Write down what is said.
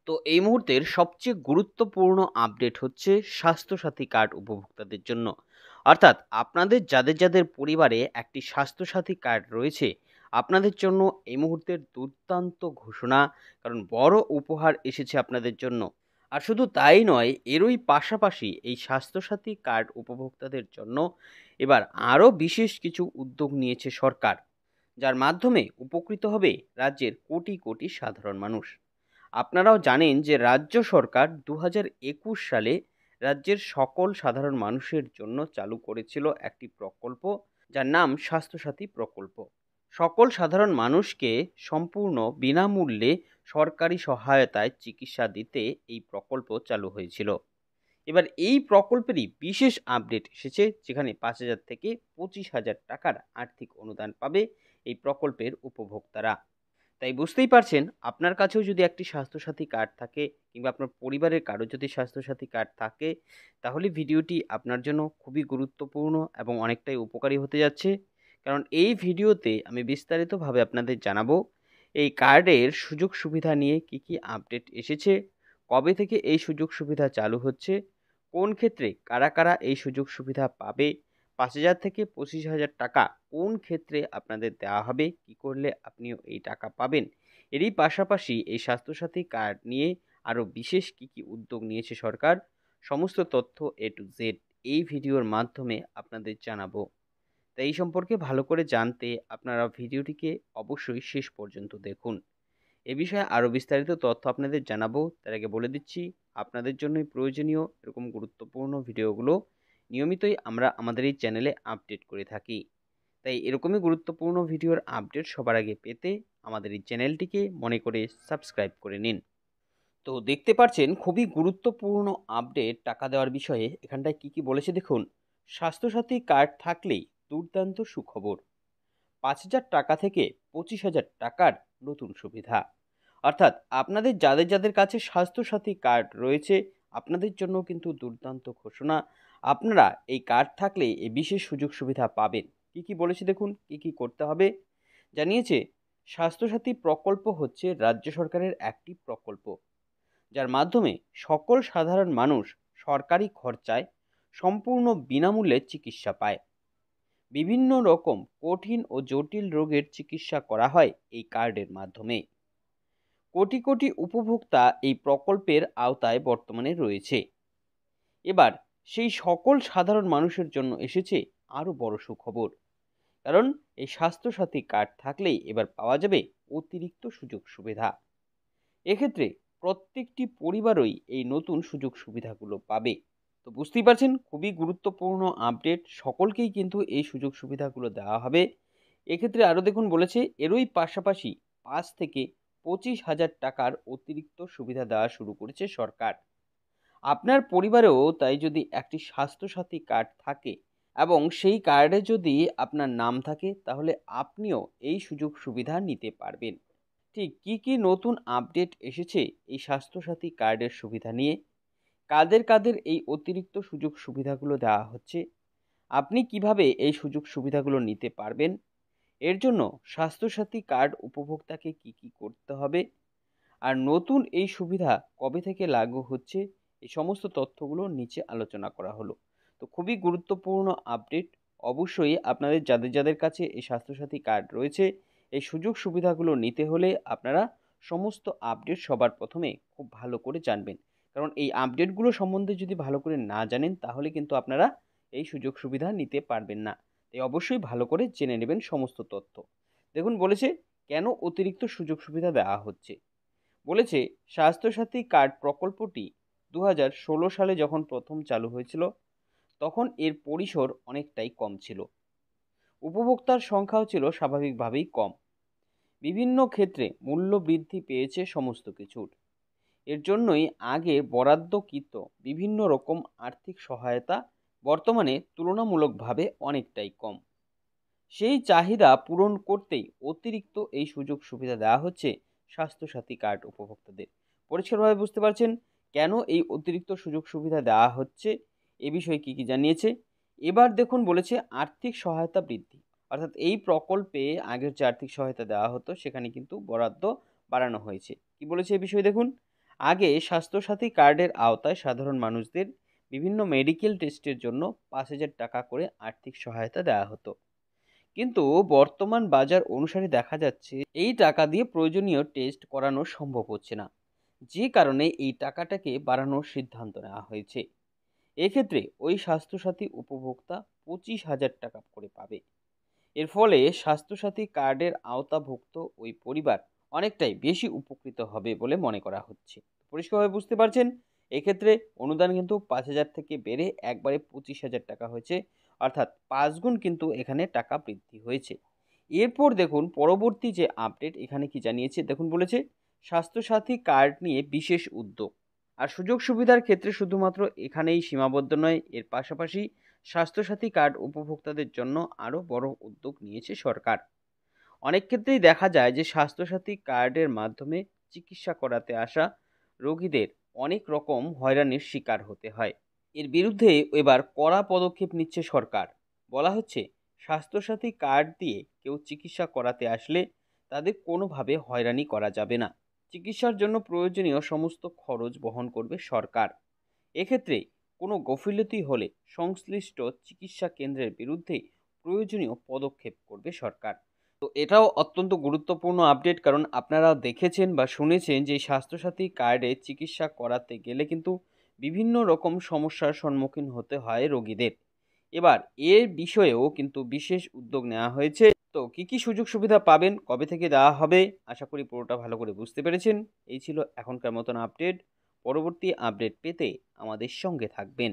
তো এই মুহূর্তের সবচেয়ে গুরুত্বপূর্ণ আপডেট হচ্ছে স্বাস্থ্যসাথী কার্ড উপভোক্তাদের জন্য। অর্থাৎ আপনাদের যাদের যাদের পরিবারে একটি স্বাস্থ্যসাথী কার্ড রয়েছে, আপনাদের জন্য এই মুহূর্তের দুর্দান্ত ঘোষণা। কারণ বড় উপহার এসেছে আপনাদের জন্য। আর শুধু তাই নয়, এরই পাশাপাশি এই স্বাস্থ্যসাথী কার্ড উপভোক্তাদের জন্য এবার আরও বিশেষ কিছু উদ্যোগ নিয়েছে সরকার, যার মাধ্যমে উপকৃত হবে রাজ্যের কোটি কোটি সাধারণ মানুষ। আপনারাও জানেন যে রাজ্য সরকার ২০২১ সালে রাজ্যের সকল সাধারণ মানুষের জন্য চালু করেছিল একটি প্রকল্প, যার নাম স্বাস্থ্যসাথী প্রকল্প। সকল সাধারণ মানুষকে সম্পূর্ণ বিনামূল্যে সরকারি সহায়তায় চিকিৎসা দিতে এই প্রকল্প চালু হয়েছিল। এবার এই প্রকল্পেরই বিশেষ আপডেট এসেছে, যেখানে ৫,০০০ থেকে ২৫,০০০ টাকার আর্থিক অনুদান পাবে এই প্রকল্পের উপভোক্তারা। তাই বুঝতেই পারছেন, আপনার কাছেও যদি একটি স্বাস্থ্যসাথী কার্ড থাকে কিংবা আপনার পরিবারের কারো যদি স্বাস্থ্যসাথী কার্ড থাকে, তাহলে ভিডিওটি আপনার জন্য খুবই গুরুত্বপূর্ণ এবং অনেকটাই উপকারী হতে যাচ্ছে। কারণ এই ভিডিওতে আমি বিস্তারিতভাবে আপনাদের জানাবো এই কার্ডের সুযোগ সুবিধা নিয়ে কি কি আপডেট এসেছে, কবে থেকে এই সুযোগ সুবিধা চালু হচ্ছে, কোন ক্ষেত্রে কারা কারা এই সুযোগ সুবিধা পাবে, ৫,০০০ থেকে ২৫,০০০ টাকা কোন ক্ষেত্রে আপনাদের দেওয়া হবে, কি করলে আপনিও এই টাকা পাবেন। এরই পাশাপাশি এই স্বাস্থ্যসাথী কার্ড নিয়ে আরও বিশেষ কি কি উদ্যোগ নিয়েছে সরকার, সমস্ত তথ্য A to Z এই ভিডিওর মাধ্যমে আপনাদের জানাবো। তাই এই সম্পর্কে ভালো করে জানতে আপনারা ভিডিওটিকে অবশ্যই শেষ পর্যন্ত দেখুন। এ বিষয়ে আরও বিস্তারিত তথ্য আপনাদের জানাবো, তার আগে বলে দিচ্ছি আপনাদের জন্যই প্রয়োজনীয় এরকম গুরুত্বপূর্ণ ভিডিওগুলো নিয়মিতই আমরা আমাদের এই চ্যানেলে আপডেট করে থাকি। তাই এরকমই গুরুত্বপূর্ণ ভিডিওর আপডেট সবার আগে পেতে আমাদের এই চ্যানেলটিকে মনে করে সাবস্ক্রাইব করে নিন। তো দেখতে পাচ্ছেন খুবই গুরুত্বপূর্ণ আপডেট টাকা দেওয়ার বিষয়ে। এখানটায় কি কি বলেছে দেখুন। স্বাস্থ্যসাথী কার্ড থাকলেই দুর্দান্ত সুখবর, ৫,০০০ টাকা থেকে ২৫,০০০ টাকার নতুন সুবিধা। অর্থাৎ আপনাদের যাদের যাদের কাছে স্বাস্থ্যসাথী কার্ড রয়েছে, আপনাদের জন্য কিন্তু দুর্দান্ত ঘোষণা। আপনারা এই কার্ড থাকলে এই বিশেষ সুযোগ সুবিধা পাবেন। কি কি বলেছে দেখুন, কি কি করতে হবে। জানিয়েছে স্বাস্থ্যসাথী প্রকল্প হচ্ছে রাজ্য সরকারের একটি প্রকল্প, যার মাধ্যমে সকল সাধারণ মানুষ সরকারি খরচায় সম্পূর্ণ বিনামূল্যে চিকিৎসা পায়। বিভিন্ন রকম কঠিন ও জটিল রোগের চিকিৎসা করা হয় এই কার্ডের মাধ্যমে। কোটি কোটি উপভোক্তা এই প্রকল্পের আওতায় বর্তমানে রয়েছে। এবার সেই সকল সাধারণ মানুষের জন্য এসেছে আরও বড় সুখবর। কারণ এই স্বাস্থ্যসাথী কার্ড থাকলেই এবার পাওয়া যাবে অতিরিক্ত সুযোগ সুবিধা। এক্ষেত্রে প্রত্যেকটি পরিবারই এই নতুন সুযোগ সুবিধাগুলো পাবে। তো বুঝতেই পারছেন খুবই গুরুত্বপূর্ণ আপডেট, সকলকেই কিন্তু এই সুযোগ সুবিধাগুলো দেওয়া হবে। এক্ষেত্রে আরও দেখুন বলেছে এরই পাশাপাশি ৫ থেকে ২৫,০০০ টাকার অতিরিক্ত সুবিধা দেওয়া শুরু করেছে সরকার। আপনার পরিবারেও তাই যদি একটি স্বাস্থ্যসাথী কার্ড থাকে এবং সেই কার্ডে যদি আপনার নাম থাকে, তাহলে আপনিও এই সুযোগ সুবিধা নিতে পারবেন। ঠিক কী কী নতুন আপডেট এসেছে এই স্বাস্থ্যসাথী কার্ডের সুবিধা নিয়ে, কাদের কাদের এই অতিরিক্ত সুযোগ সুবিধাগুলো দেওয়া হচ্ছে, আপনি কিভাবে এই সুযোগ সুবিধাগুলো নিতে পারবেন, এর জন্য স্বাস্থ্যসাথী কার্ড উপভোক্তাকে কি কি করতে হবে, আর নতুন এই সুবিধা কবে থেকে লাগু হচ্ছে, এই সমস্ত তথ্যগুলো নিচে আলোচনা করা হলো। তো খুবই গুরুত্বপূর্ণ আপডেট। অবশ্যই আপনাদের যাদের যাদের কাছে এই স্বাস্থ্যসাথী কার্ড রয়েছে, এই সুযোগ সুবিধাগুলো নিতে হলে আপনারা সমস্ত আপডেট সবার প্রথমে খুব ভালো করে জানবেন। কারণ এই আপডেটগুলো সম্বন্ধে যদি ভালো করে না জানেন, তাহলে কিন্তু আপনারা এই সুযোগ সুবিধা নিতে পারবেন না। তাই অবশ্যই ভালো করে জেনে নেবেন সমস্ত তথ্য। দেখুন বলেছে কেন অতিরিক্ত সুযোগ সুবিধা দেওয়া হচ্ছে। বলেছে স্বাস্থ্যসাথী কার্ড প্রকল্পটি ২০১৬ সালে যখন প্রথম চালু হয়েছিল, তখন এর পরিসর অনেকটাই কম ছিল। উপভোক্তার সংখ্যাও ছিল স্বাভাবিকভাবেই কম। বিভিন্ন ক্ষেত্রে মূল্য বৃদ্ধি পেয়েছে সমস্ত কিছুর। এর জন্যই আগে বরাদ্দকৃত বিভিন্ন রকম আর্থিক সহায়তা বর্তমানে তুলনামূলকভাবে অনেকটাই কম। সেই চাহিদা পূরণ করতেই অতিরিক্ত এই সুযোগ সুবিধা দেওয়া হচ্ছে স্বাস্থ্যসাথী কার্ড উপভোক্তাদের। পরিষ্কারভাবে বুঝতে পারছেন কেন এই অতিরিক্ত সুযোগ সুবিধা দেওয়া হচ্ছে, এ বিষয়ে কী কী জানিয়েছে। এবার দেখুন বলেছে আর্থিক সহায়তা বৃদ্ধি। অর্থাৎ এই প্রকল্পে আগের যে আর্থিক সহায়তা দেওয়া হতো, সেখানে কিন্তু বরাদ্দ বাড়ানো হয়েছে। কি বলেছে এ বিষয়ে দেখুন। আগে স্বাস্থ্যসাথী কার্ডের আওতায় সাধারণ মানুষদের বিভিন্ন মেডিকেল টেস্টের জন্য 5,000 টাকা করে আর্থিক সহায়তা দেওয়া হতো। কিন্তু বর্তমান বাজার অনুসারে দেখা যাচ্ছে এই টাকা দিয়ে প্রয়োজনীয় টেস্ট করানো সম্ভব হচ্ছে না, যে কারণে এই টাকাটাকে বাড়ানোর সিদ্ধান্ত নেওয়া হয়েছে। এক্ষেত্রে ওই স্বাস্থ্যসাথী উপভোক্তা 25,000 টাকা করে পাবে। এর ফলে স্বাস্থ্যসাথী কার্ডের আওতাভুক্ত ওই পরিবার অনেকটাই বেশি উপকৃত হবে বলে মনে করা হচ্ছে। পরিষ্কারভাবে বুঝতে পারছেন, এক্ষেত্রে অনুদান কিন্তু 5,000 থেকে বেড়ে একবারে 25,000 টাকা হয়েছে, অর্থাৎ 5 গুণ কিন্তু এখানে টাকা বৃদ্ধি হয়েছে। এরপর দেখুন পরবর্তী যে আপডেট এখানে কি জানিয়েছে, দেখুন বলেছে স্বাস্থ্যসাথী কার্ড নিয়ে বিশেষ উদ্যোগ। আর সুযোগ সুবিধার ক্ষেত্রে শুধুমাত্র এখানেই সীমাবদ্ধ নয়, এর পাশাপাশি স্বাস্থ্যসাথী কার্ড উপভোক্তাদের জন্য আরও বড় উদ্যোগ নিয়েছে সরকার। অনেক ক্ষেত্রেই দেখা যায় যে স্বাস্থ্যসাথী কার্ডের মাধ্যমে চিকিৎসা করাতে আসা রোগীদের অনেক রকম হয়রানির শিকার হতে হয়। এর বিরুদ্ধে এবার কড়া পদক্ষেপ নিচ্ছে সরকার। বলা হচ্ছে স্বাস্থ্যসাথী কার্ড দিয়ে কেউ চিকিৎসা করাতে আসলে তাদের কোনোভাবে হয়রানি করা যাবে না। চিকিৎসার জন্য প্রয়োজনীয় সমস্ত খরচ বহন করবে সরকার। এক্ষেত্রে কোনো গাফিলতি হলে সংশ্লিষ্ট চিকিৎসা কেন্দ্রের বিরুদ্ধে প্রয়োজনীয় পদক্ষেপ করবে সরকার। তো এটাও অত্যন্ত গুরুত্বপূর্ণ আপডেট, কারণ আপনারা দেখেছেন বা শুনেছেন যে স্বাস্থ্যসাথী কার্ডে চিকিৎসা করাতে গেলে কিন্তু বিভিন্ন রকম সমস্যার সম্মুখীন হতে হয় রোগীদের। এবার এর বিষয়েও কিন্তু বিশেষ উদ্যোগ নেওয়া হয়েছে। তো কি কি সুযোগ সুবিধা পাবেন, কবে থেকে দেওয়া হবে, আশা করি পুরোটা ভালো করে বুঝতে পেরেছেন। এই ছিল এখনকার মতন আপডেট। পরবর্তী আপডেট পেতে আমাদের সঙ্গে থাকবেন।